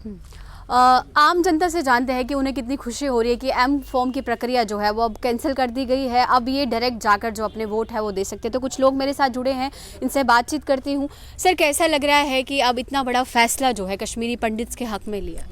हम्म। आम जनता से जानते हैं कि उन्हें कितनी खुशी हो रही है कि एम फॉर्म की प्रक्रिया जो है वो अब कैंसिल कर दी गई है। अब ये डायरेक्ट जाकर जो अपने वोट है वो दे सकते हैं। तो कुछ लोग मेरे साथ जुड़े हैं, इनसे बातचीत करती हूँ। सर, कैसा लग रहा है कि अब इतना बड़ा फैसला जो है कश्मीरी पंडित्स के हक में लिया?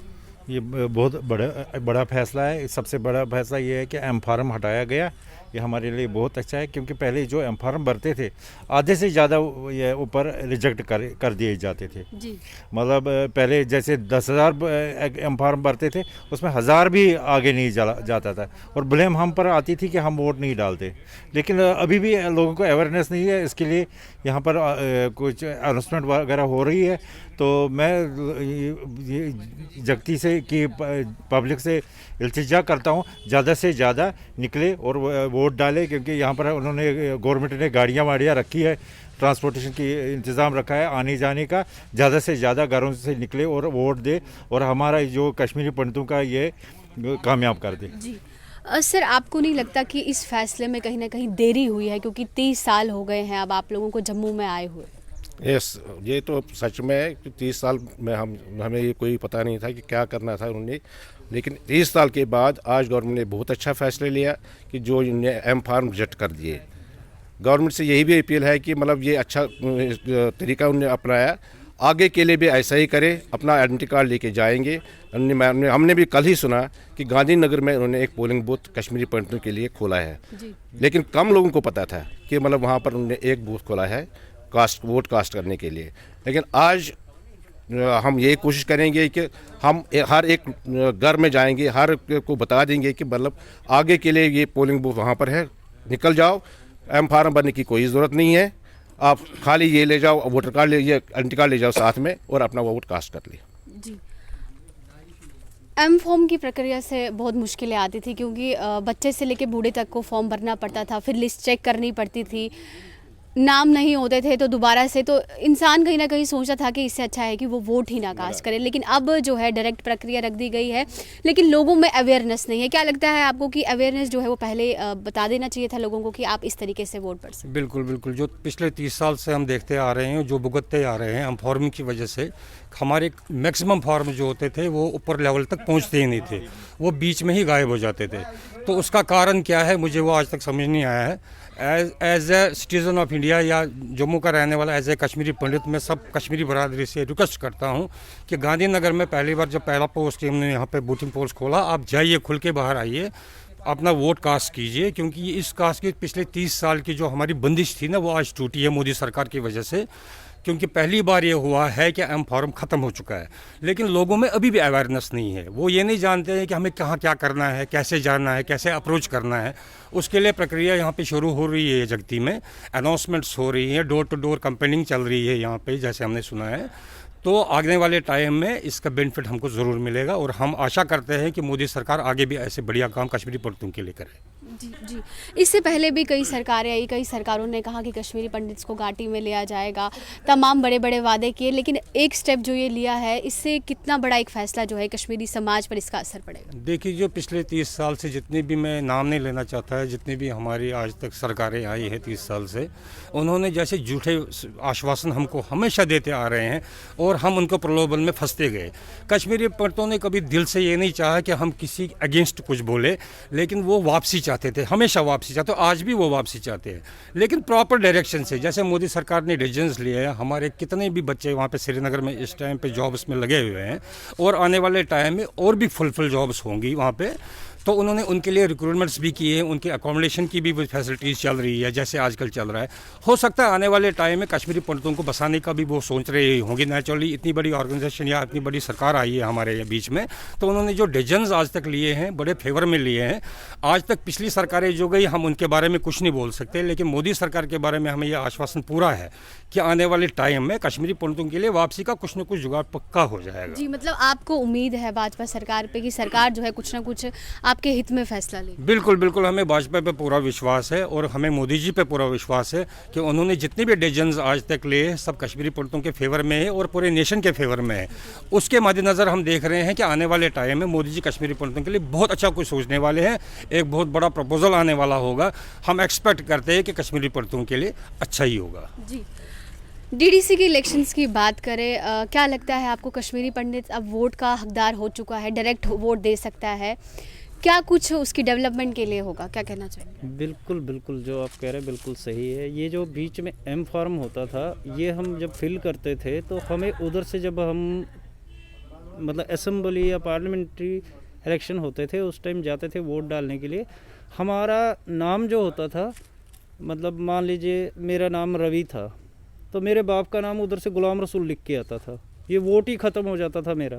ये बहुत बड़ा बड़ा फैसला है। सबसे बड़ा फैसला ये है कि एम फार्म हटाया गया। ये हमारे लिए बहुत अच्छा है, क्योंकि पहले जो एम फार्म भरते थे आधे से ज़्यादा ये ऊपर रिजेक्ट कर दिए जाते थे जी। मतलब पहले जैसे 10,000 एम फार्म भरते थे, उसमें 1,000 भी आगे नहीं जाता था और ब्लेम हम पर आती थी कि हम वोट नहीं डालते। लेकिन अभी भी लोगों को अवेयरनेस नहीं है, इसके लिए यहाँ पर कुछ अनाउंसमेंट वगैरह हो रही है। तो मैं ये जगती से कि पब्लिक से इल्तिजा करता हूँ ज़्यादा से ज़्यादा निकले और वोट डाले, क्योंकि यहाँ पर उन्होंने गवर्नमेंट ने गाड़ियाँ वाड़ियाँ रखी है, ट्रांसपोर्टेशन की इंतज़ाम रखा है आने जाने का। ज़्यादा से ज़्यादा घरों से निकले और वोट दे और हमारा जो कश्मीरी पंडितों का ये कामयाब कर दे। जी। सर, आपको नहीं लगता कि इस फैसले में कहीं ना कहीं देरी हुई है, क्योंकि 30 साल हो गए हैं अब आप लोगों को जम्मू में आए हुए? यस, ये तो सच में है कि 30 साल में हमें ये कोई पता नहीं था कि क्या करना था उन्होंने। लेकिन 30 साल के बाद आज गवर्नमेंट ने बहुत अच्छा फैसला लिया कि जो इन्हें एम फार्म रिजेक्ट कर दिए। गवर्नमेंट से यही भी अपील है कि मतलब ये अच्छा तरीका उन्होंने अपनाया, आगे के लिए भी ऐसा ही करे, अपना आइडेंटिटी कार्ड लेके जाएंगे। हमने भी कल ही सुना कि गांधीनगर में उन्होंने एक पोलिंग बूथ कश्मीरी पंडितों के लिए खोला है। लेकिन कम लोगों को पता था कि मतलब वहाँ पर उन्होंने एक बूथ खोला है वोट कास्ट करने के लिए। लेकिन आज हम ये कोशिश करेंगे कि हम हर एक घर में जाएंगे, हर को बता देंगे कि मतलब आगे के लिए ये पोलिंग बूथ वहाँ पर है, निकल जाओ, एम फार्म भरने की कोई ज़रूरत नहीं है, आप खाली ये ले जाओ, वोटर कार्ड ये आइडेंटिटी कार्ड ले जाओ साथ में और अपना वोट कास्ट कर ले। जी। एम फॉर्म की प्रक्रिया से बहुत मुश्किलें आती थी, क्योंकि बच्चे से लेकर बूढ़े तक को फॉर्म भरना पड़ता था, फिर लिस्ट चेक करनी पड़ती थी, नाम नहीं होते थे तो दोबारा से, तो इंसान कहीं ना कहीं सोचता था कि इससे अच्छा है कि वो वोट ही ना कास्ट करे। लेकिन अब जो है डायरेक्ट प्रक्रिया रख दी गई है, लेकिन लोगों में अवेयरनेस नहीं है। क्या लगता है आपको कि अवेयरनेस जो है वो पहले बता देना चाहिए था लोगों को कि आप इस तरीके से वोट पड़ सकते? बिल्कुल बिल्कुल, जो पिछले 30 साल से हम देखते आ रहे हैं, जो भुगतते आ रहे हैं हम फॉर्म की वजह से, हमारे मैक्सिमम फॉर्म जो होते थे वो ऊपर लेवल तक पहुंचते ही नहीं थे, वो बीच में ही गायब हो जाते थे। तो उसका कारण क्या है मुझे वो आज तक समझ नहीं आया है। As a citizen of India या जम्मू का रहने वाला एज ए कश्मीरी पंडित, मैं सब कश्मीरी बरादरी से रिक्वेस्ट करता हूँ कि गांधीनगर में पहली बार जब पहला पोस्ट हमने यहाँ पे वोटिंग पोस्ट खोला, आप जाइए, खुल के बाहर आइए, अपना वोट कास्ट कीजिए, क्योंकि इस कास्ट की पिछले 30 साल की जो हमारी बंदिश थी ना वो आज टूटी है मोदी सरकार की वजह से। क्योंकि पहली बार ये हुआ है कि एम फॉर्म ख़त्म हो चुका है, लेकिन लोगों में अभी भी अवेयरनेस नहीं है। वो ये नहीं जानते हैं कि हमें कहाँ क्या करना है, कैसे जाना है, कैसे अप्रोच करना है। उसके लिए प्रक्रिया यहाँ पे शुरू हो रही है जगती में, अनाउंसमेंट्स हो रही हैं, डोर टू डोर कैंपेनिंग चल रही है यहाँ पे, जैसे हमने सुना है। तो आने वाले टाइम में इसका बेनिफिट हमको ज़रूर मिलेगा और हम आशा करते हैं कि मोदी सरकार आगे भी ऐसे बढ़िया काम कश्मीरी पंडितों के लिए करे। जी जी। इससे पहले भी कई सरकारें आई, कई सरकारों ने कहा कि कश्मीरी पंडित्स को घाटी में लिया जाएगा, तमाम बड़े बड़े वादे किए, लेकिन एक स्टेप जो ये लिया है, इससे कितना बड़ा एक फैसला जो है कश्मीरी समाज पर इसका असर पड़ेगा? देखिए, जो पिछले 30 साल से जितनी भी, मैं नाम नहीं लेना चाहता है, जितनी भी हमारी आज तक सरकारें आई हैं 30 साल से, उन्होंने जैसे झूठे आश्वासन हमको हमेशा देते आ रहे हैं और हम उनको प्रलोभन में फंसते गए। कश्मीरी पंडितों ने कभी दिल से ये नहीं चाहा कि हम किसी अगेंस्ट कुछ बोले, लेकिन वो वापसी चाहते थे, हमेशा वापसी चाहते, आज भी वो वापसी चाहते हैं, लेकिन प्रॉपर डायरेक्शन से। जैसे मोदी सरकार ने डिसीजंस लिए हैं, हमारे कितने भी बच्चे वहाँ पे श्रीनगर में इस टाइम पे जॉब्स में लगे हुए हैं और आने वाले टाइम में और भी फुल जॉब्स होंगी वहाँ पे। तो उन्होंने उनके लिए रिक्रूटमेंट्स भी किए हैं, उनके अकोमोडेशन की भी फैसिलिटीज़ चल रही है जैसे आजकल चल रहा है। हो सकता है आने वाले टाइम में कश्मीरी पंडितों को बसाने का भी वो सोच रहे होंगे। नेचुरली इतनी बड़ी ऑर्गेनाइजेशन या इतनी बड़ी सरकार आई है हमारे बीच में, तो उन्होंने जो डिसीजंस आज तक लिए हैं बड़े फेवर में लिए हैं। आज तक पिछली सरकारें जो गई हम उनके बारे में कुछ नहीं बोल सकते, लेकिन मोदी सरकार के बारे में हमें यह आश्वासन पूरा है कि आने वाले टाइम में कश्मीरी पंडितों के लिए वापसी का कुछ न कुछ जुगाड़ पक्का हो जाएगा। जी, मतलब आपको उम्मीद है भाजपा सरकार पे कि सरकार जो है कुछ ना कुछ आपके हित में फैसला ले? बिल्कुल बिल्कुल, हमें भाजपा पे पूरा विश्वास है और हमें मोदी जी पे पूरा विश्वास है कि उन्होंने जितने भी डिसीजंस आज तक लिए सब कश्मीरी पंडितों के फेवर में है और पूरे नेशन के फेवर में है। उसके मद्देनज़र हम देख रहे हैं कि आने वाले टाइम में मोदी जी कश्मीरी पंडितों के लिए बहुत अच्छा कुछ सोचने वाले हैं, एक बहुत बड़ा प्रपोजल आने वाला होगा। हम एक्सपेक्ट करते हैं कि कश्मीरी पंडितों के लिए अच्छा ही होगा। जी। डीडीसी के इलेक्शंस की बात करें, क्या लगता है आपको कश्मीरी पंडित अब वोट का हकदार हो चुका है, डायरेक्ट वोट दे सकता है, क्या कुछ उसकी डेवलपमेंट के लिए होगा, क्या कहना चाहिए? बिल्कुल बिल्कुल, जो आप कह रहे हैं बिल्कुल सही है। ये जो बीच में एम फार्म होता था, ये हम जब फिल करते थे तो हमें उधर से, जब हम मतलब असेंबली या पार्लियामेंट्री इलेक्शन होते थे उस टाइम जाते थे वोट डालने के लिए, हमारा नाम जो होता था, मतलब मान लीजिए मेरा नाम रवि था तो मेरे बाप का नाम उधर से गुलाम रसूल लिख के आता था, ये वोट ही ख़त्म हो जाता था मेरा।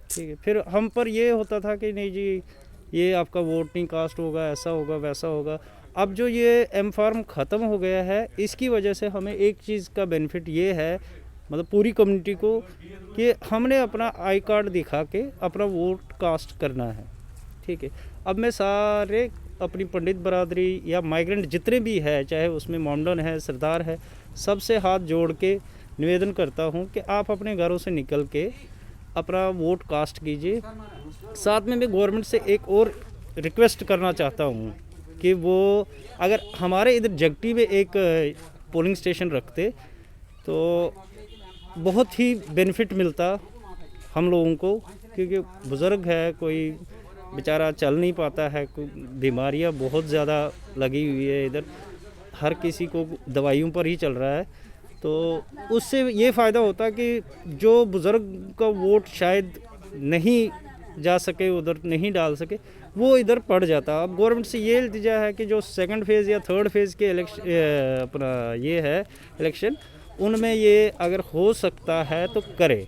ठीक है, फिर हम पर ये होता था कि नहीं जी ये आपका वोट नहीं कास्ट होगा, ऐसा होगा वैसा होगा। अब जो ये एम फार्म ख़त्म हो गया है, इसकी वजह से हमें एक चीज़ का बेनिफिट ये है, मतलब पूरी कम्युनिटी को, कि हमने अपना आई कार्ड दिखा के अपना वोट कास्ट करना है। ठीक है, अब मैं सारे अपनी पंडित बरादरी या माइग्रेंट जितने भी है, चाहे उसमें मोमडन है, सरदार है, सबसे हाथ जोड़ के निवेदन करता हूँ कि आप अपने घरों से निकल के अपना वोट कास्ट कीजिए। साथ में मैं गवर्नमेंट से एक और रिक्वेस्ट करना चाहता हूँ कि वो अगर हमारे इधर जगटी में एक पोलिंग स्टेशन रखते तो बहुत ही बेनिफिट मिलता हम लोगों को, क्योंकि बुज़ुर्ग है, कोई बेचारा चल नहीं पाता है, बीमारियां बहुत ज़्यादा लगी हुई है, इधर हर किसी को दवाइयों पर ही चल रहा है। तो उससे ये फ़ायदा होता कि जो बुज़ुर्ग का वोट शायद नहीं जा सके, उधर नहीं डाल सके, वो इधर पड़ जाता। अब गवर्नमेंट से ये इल्तिजा है कि जो सेकंड फेज़ या थर्ड फेज़ के अपना ये है इलेक्शन, उनमें ये अगर हो सकता है तो करे।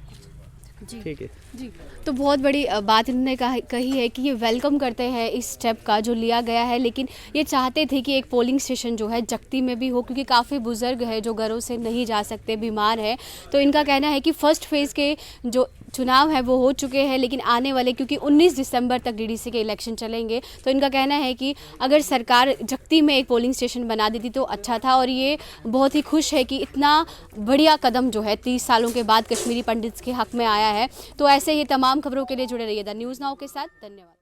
ठीक है जी, तो बहुत बड़ी बात इन्होंने कही है कि ये वेलकम करते हैं इस स्टेप का जो लिया गया है, लेकिन ये चाहते थे कि एक पोलिंग स्टेशन जो है जगती में भी हो, क्योंकि काफ़ी बुज़ुर्ग है जो घरों से नहीं जा सकते, बीमार है। तो इनका कहना है कि फर्स्ट फेज़ के जो चुनाव है वो हो चुके हैं, लेकिन आने वाले, क्योंकि 19 दिसंबर तक डीडीसी के इलेक्शन चलेंगे, तो इनका कहना है कि अगर सरकार जगती में एक पोलिंग स्टेशन बना देती तो अच्छा था। और ये बहुत ही खुश है कि इतना बढ़िया कदम जो है 30 सालों के बाद कश्मीरी पंडित्स के हक़ में आया है। तो ऐसे ही तमाम खबरों के लिए जुड़े रहिए द न्यूज़ नाउ के साथ। धन्यवाद।